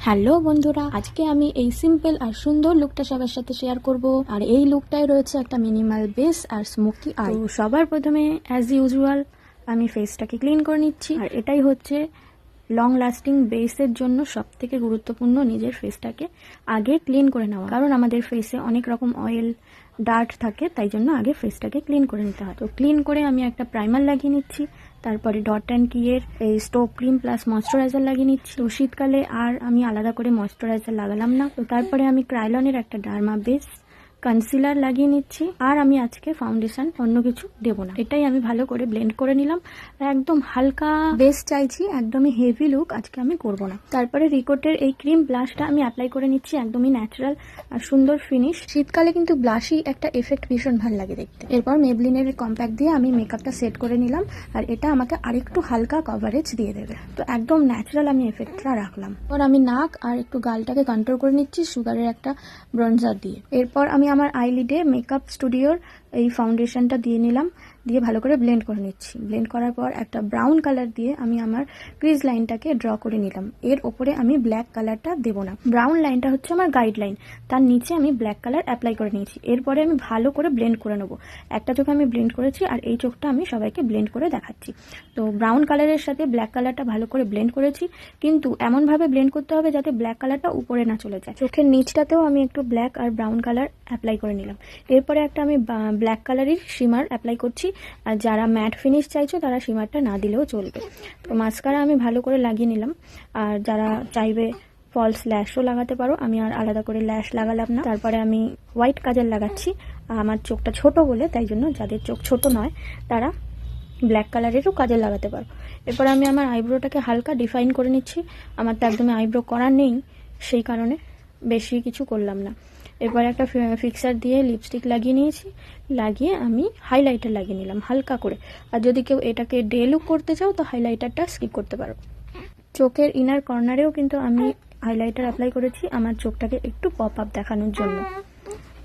Hello বন্ধুরা, আজকে আমি এই সিম্পল আর সুন্দর লুকটা সবার সাথে শেয়ার করব। আর এই লুকটাই রয়েছে একটা minimal base R smoky I. তো সবার প্রথমে অ্যাজ ইউজুয়াল আমি ফেসটাকে ক্লিন করে নিচ্ছি। আর এটাই হচ্ছে লং লাস্টিং বেসের জন্য সব থেকে গুরুত্বপূর্ণ, নিজের ফেসটাকে আগে ক্লিন করে নেওয়া। কারণ আমাদের ফেসে অনেক রকম অয়েল ডার্ট থাকে, তাই জন্য আগে ফেসটাকে ক্লিন করে নিতে হয়। তো ক্লিন করে আমি একটা প্রাইমার লাগিয়ে নিচ্ছি, তারপরে ডট অ্যান্ড কি এর এই স্টোভ ক্রিম প্লাস ময়শ্চারাইজার লাগিয়ে নিচ্ছি। তো শীতকালে আর আমি আলাদা করে ময়শ্চারাইজার লাগালাম না। তো তারপরে আমি ক্রাইলনের একটা ডার্মা বেস কনসিলার লাগিয়ে নিচ্ছি। আর আমি আজকে ফাউন্ডেশন অন্য কিছু দেবো না, এটাই আমি ভালো করে ব্লেন্ড করে নিলাম। একদম হালকা বেস চাইছি, একদমই হেভি লুক আজকে আমি করব না। তারপরে রিকোটের এই ক্রিম ব্লাশটা আমি অ্যাপ্লাই করে নিচ্ছি, একদমই ন্যাচারাল আর সুন্দর ফিনিশ। শীতকালে কিন্তু ব্লাশই একটা এফেক্ট ভীষণ ভালো লাগে দেখতে। এরপর মেবলিনের কম্প্যাক্ট দিয়ে আমি মেকআপটা সেট করে নিলাম, আর এটা আমাকে আরেকটু হালকা কভারেজ দিয়ে দেবে। তো একদম ন্যাচারাল আমি এফেক্টটা রাখলাম। এরপর আমি নাক আর একটু গালটাকে কন্ট্রোল করে নিচ্ছি সুগারের একটা ব্রঞ্জার দিয়ে। এরপর আমি আমার আইলিডে মেকআপ স্টুডিওর এই ফাউন্ডেশনটা দিয়ে নিলাম, দিয়ে ভালো করে ব্লেন্ড করে নিচ্ছি। ব্লেন্ড করার পর একটা ব্রাউন কালার দিয়ে আমি আমার ক্রিজ লাইনটাকে ড্র করে নিলাম। এর ওপরে আমি ব্ল্যাক কালারটা দেবো না, ব্রাউন লাইনটা হচ্ছে আমার গাইডলাইন, তার নিচে আমি ব্ল্যাক কালার অ্যাপ্লাই করে নিয়েছি। এরপরে আমি ভালো করে ব্লেন্ড করে নেবো। একটা চোখ আমি ব্লেন্ড করেছি, আর এই চোখটা আমি সবাইকে ব্লেন্ড করে দেখাচ্ছি। তো ব্রাউন কালারের সাথে ব্ল্যাক কালারটা ভালো করে ব্লেন্ড করেছি, কিন্তু এমনভাবে ব্লেন্ড করতে হবে যাতে ব্ল্যাক কালারটা উপরে না চলে যায়। চোখের নিচটাতেও আমি একটু ব্ল্যাক আর ব্রাউন কালার অ্যাপ্লাই করে নিলাম। এরপরে একটা আমি ব্ল্যাক কালারের শিমার অ্যাপ্লাই করছি। আর যারা ম্যাট ফিনিশ চাইছো তারা শিমারটা না দিলেও চলবে। তো মাস্কারা আমি ভালো করে লাগিয়ে নিলাম। আর যারা চাইবে ফলস ল্যাশও লাগাতে পারো, আমি আর আলাদা করে ল্যাশ লাগালাম না। তারপরে আমি হোয়াইট কাজল লাগাচ্ছি, আমার চোখটা ছোট বলে, তাই জন্য যাদের চোখ ছোট নয় তারা ব্ল্যাক কালারেরও কাজল লাগাতে পারো। এরপর আমি আমার আইব্রোটাকে হালকা ডিফাইন করে নিচ্ছি। আমার তো একদমই আইব্রো করা নেই, সেই কারণে বেশি কিছু করলাম না। এরপর একটা ফিক্সার দিয়ে লিপস্টিক লাগিয়ে নিয়েছি, লাগিয়ে আমি হাইলাইটার লাগিয়ে নিলাম হালকা করে। আর যদি কেউ এটাকে ডে লুক করতে চাও তো হাইলাইটারটা স্কিপ করতে পারো। চোখের ইনার কর্নারেও কিন্তু আমি হাইলাইটার অ্যাপ্লাই করেছি, আমার চোখটাকে একটু পপ আপ দেখানোর জন্য।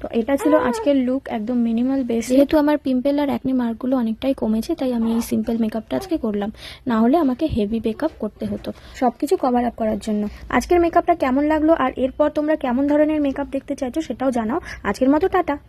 তো এটা ছিল আজকের লুক, একদম মিনিমাল বেস। যেহেতু আমার পিম্পল আর অ্যাকনি মার্কগুলো অনেকটাই কমেছে, তাই আমি এই সিম্পল মেকআপটা আজকে করলাম, না হলে আমাকে হেভি মেকআপ করতে হতো সবকিছু কভার আপ করার জন্য। আজকের মেকআপটা কেমন লাগলো আর এরপর তোমরা কেমন ধরনের মেকআপ দেখতে চাইছো সেটাও জানাও। আজকের মতো টাটা।